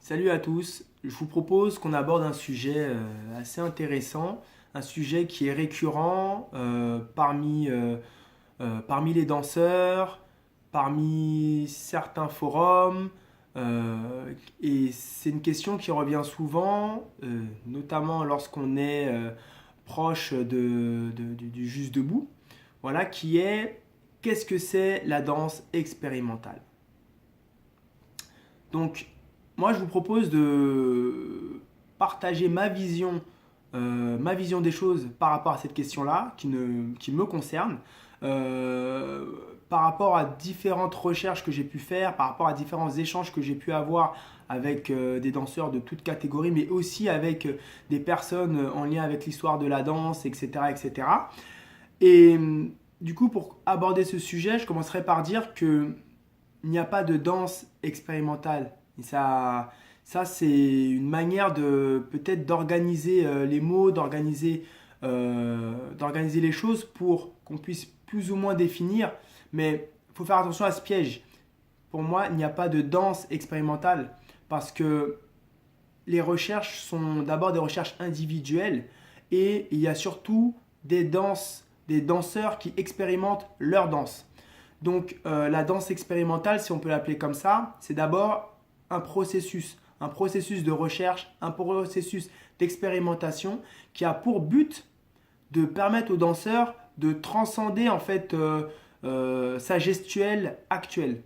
Salut à tous, je vous propose qu'on aborde un sujet assez intéressant, un sujet qui est récurrent parmi les danseurs, parmi certains forums, et c'est une question qui revient souvent, notamment lorsqu'on est proche du Juste Debout, voilà, qui est qu'est-ce que c'est la danse expérimentale? Donc, moi, je vous propose de partager ma vision des choses par rapport à cette question-là, qui me concerne, euh, par rapport à différentes recherches que j'ai pu faire, par rapport à différents échanges que j'ai pu avoir avec des danseurs de toutes catégories, mais aussi avec des personnes en lien avec l'histoire de la danse, etc., etc. Et du coup, pour aborder ce sujet, je commencerai par dire que il n'y a pas de danse expérimentale. Et ça c'est une manière de peut-être d'organiser les mots, d'organiser les choses pour qu'on puisse plus ou moins définir. Mais il faut faire attention à ce piège. Pour moi, il n'y a pas de danse expérimentale parce que les recherches sont d'abord des recherches individuelles et il y a surtout des danseurs qui expérimentent leur danse. Donc la danse expérimentale, si on peut l'appeler comme ça, c'est d'abord un processus de recherche, un processus d'expérimentation qui a pour but de permettre aux danseurs de transcender en fait sa gestuelle actuelle.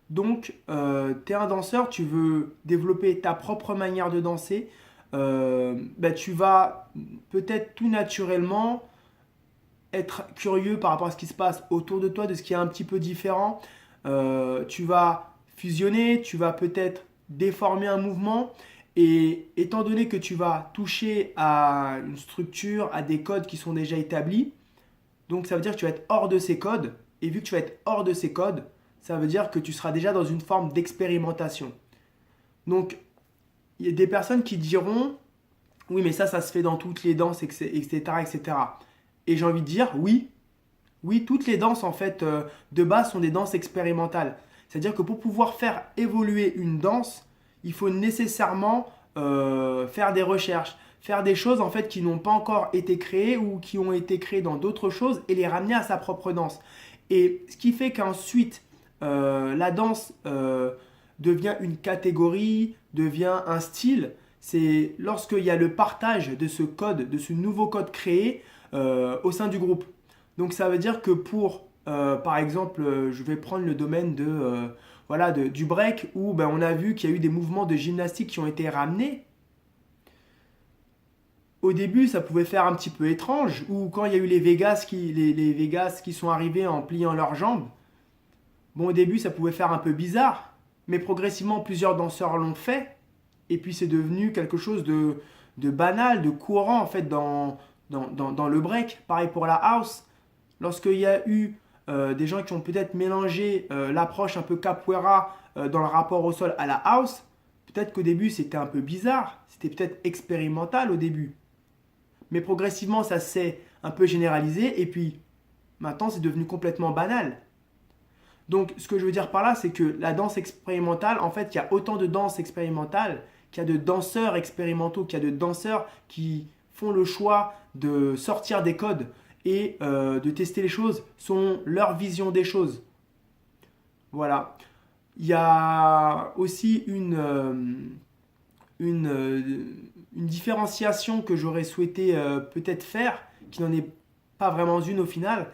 Donc, tu es un danseur, tu veux développer ta propre manière de danser, tu vas peut-être tout naturellement être curieux par rapport à ce qui se passe autour de toi, de ce qui est un petit peu différent. Tu vas fusionner, tu vas peut-être déformer un mouvement. Et étant donné que tu vas toucher à une structure, à des codes qui sont déjà établis, donc ça veut dire que tu vas être hors de ces codes. Et vu que tu vas être hors de ces codes, ça veut dire que tu seras déjà dans une forme d'expérimentation. Donc il y a des personnes qui diront, oui mais ça se fait dans toutes les danses, etc. etc. Et j'ai envie de dire, oui, oui, toutes les danses en fait de base sont des danses expérimentales. C'est-à-dire que pour pouvoir faire évoluer une danse, il faut nécessairement faire des recherches, faire des choses en fait qui n'ont pas encore été créées ou qui ont été créées dans d'autres choses et les ramener à sa propre danse. Et ce qui fait qu'ensuite la danse devient une catégorie, devient un style, c'est lorsqu'il y a le partage de ce code, de ce nouveau code créé au sein du groupe. Donc ça veut dire que par exemple, je vais prendre le domaine du break où on a vu qu'il y a eu des mouvements de gymnastique qui ont été ramenés. Au début, ça pouvait faire un petit peu étrange, ou quand il y a eu les Vegas qui sont arrivés en pliant leurs jambes. Bon, au début, ça pouvait faire un peu bizarre, mais progressivement, plusieurs danseurs l'ont fait, et puis c'est devenu quelque chose de banal, de courant en fait dans le break. Pareil pour la house. Lorsqu'il y a eu des gens qui ont peut-être mélangé l'approche un peu capoeira dans le rapport au sol à la house, peut-être qu'au début c'était un peu bizarre, c'était peut-être expérimental au début. Mais progressivement ça s'est un peu généralisé et puis maintenant c'est devenu complètement banal. Donc ce que je veux dire par là, c'est que la danse expérimentale, en fait, il y a autant de danse expérimentale qu'il y a de danseurs expérimentaux, qu'il y a de danseurs qui font le choix de sortir des codes et de tester les choses selon leur vision des choses. Voilà. Il y a aussi une différenciation que j'aurais souhaité peut-être faire, qui n'en est pas vraiment une au final.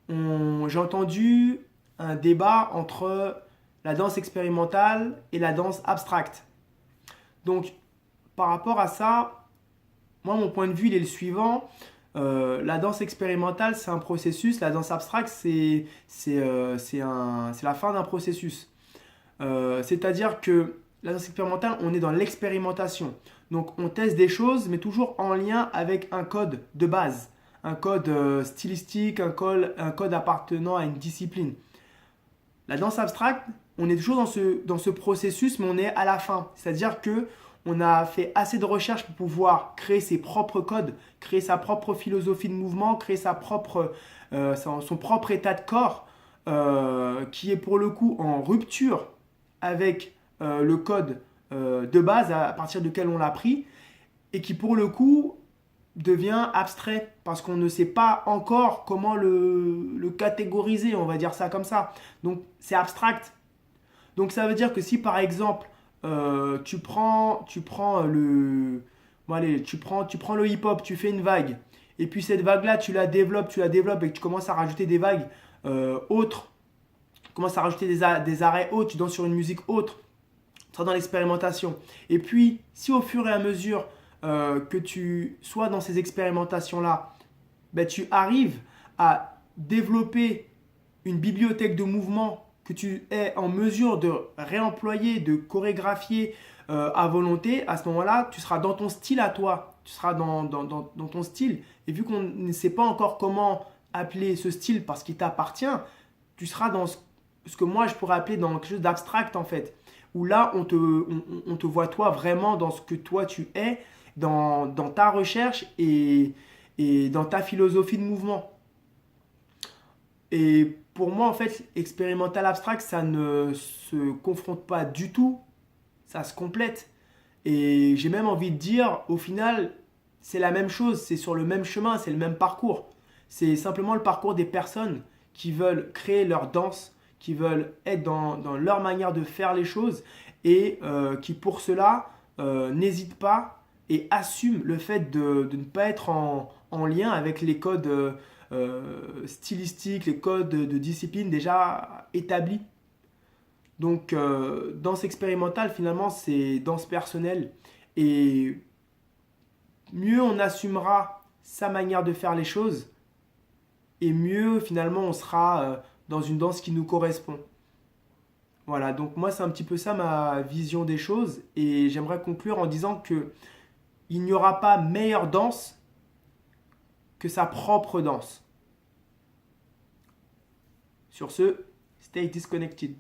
J'ai entendu un débat entre la danse expérimentale et la danse abstracte. Donc, par rapport à ça, moi, mon point de vue, il est le suivant. La danse expérimentale, c'est un processus. La danse abstracte, c'est la fin d'un processus. C'est-à-dire que la danse expérimentale, on est dans l'expérimentation. Donc, on teste des choses, mais toujours en lien avec un code de base. Un code stylistique, un code appartenant à une discipline. La danse abstracte, on est toujours dans ce processus, mais on est à la fin. C'est-à-dire que on a fait assez de recherches pour pouvoir créer ses propres codes, créer sa propre philosophie de mouvement, créer son propre état de corps, qui est pour le coup en rupture avec le code de base à partir duquel on l'a pris et qui pour le coup devient abstrait parce qu'on ne sait pas encore comment le catégoriser, on va dire ça comme ça. Donc c'est abstract. Donc ça veut dire que si par exemple bon, allez, tu prends le hip-hop, tu fais une vague, et puis cette vague-là tu la développes et que tu commences à rajouter des vagues autres, tu commences à rajouter des arrêts autres, tu danses sur une musique autre, tu seras dans l'expérimentation. Et puis si au fur et à mesure que tu sois dans ces expérimentations-là, ben, tu arrives à développer une bibliothèque de mouvements que tu es en mesure de réemployer, de chorégraphier à volonté, à ce moment-là, tu seras dans ton style à toi. Tu seras dans ton style. Et vu qu'on ne sait pas encore comment appeler ce style parce qu'il t'appartient, tu seras dans ce que moi je pourrais appeler dans quelque chose d'abstract en fait. Où là, on te voit toi vraiment dans ce que toi tu es, dans ta recherche et dans ta philosophie de mouvement. Et pour moi, en fait, expérimental abstract, ça ne se confronte pas du tout, ça se complète. Et j'ai même envie de dire, au final, c'est la même chose, c'est sur le même chemin, c'est le même parcours. C'est simplement le parcours des personnes qui veulent créer leur danse, qui veulent être dans leur manière de faire les choses et qui pour cela n'hésitent pas et assument le fait de ne pas être en lien avec les codes stylistiques, les codes de discipline déjà établis. Donc, danse expérimentale, finalement, c'est danse personnelle. Et mieux on assumera sa manière de faire les choses, et mieux, finalement, on sera dans une danse qui nous correspond. Voilà, donc moi, c'est un petit peu ça ma vision des choses. Et j'aimerais conclure en disant que il n'y aura pas meilleure danse que sa propre danse. Sur ce, stay disconnected.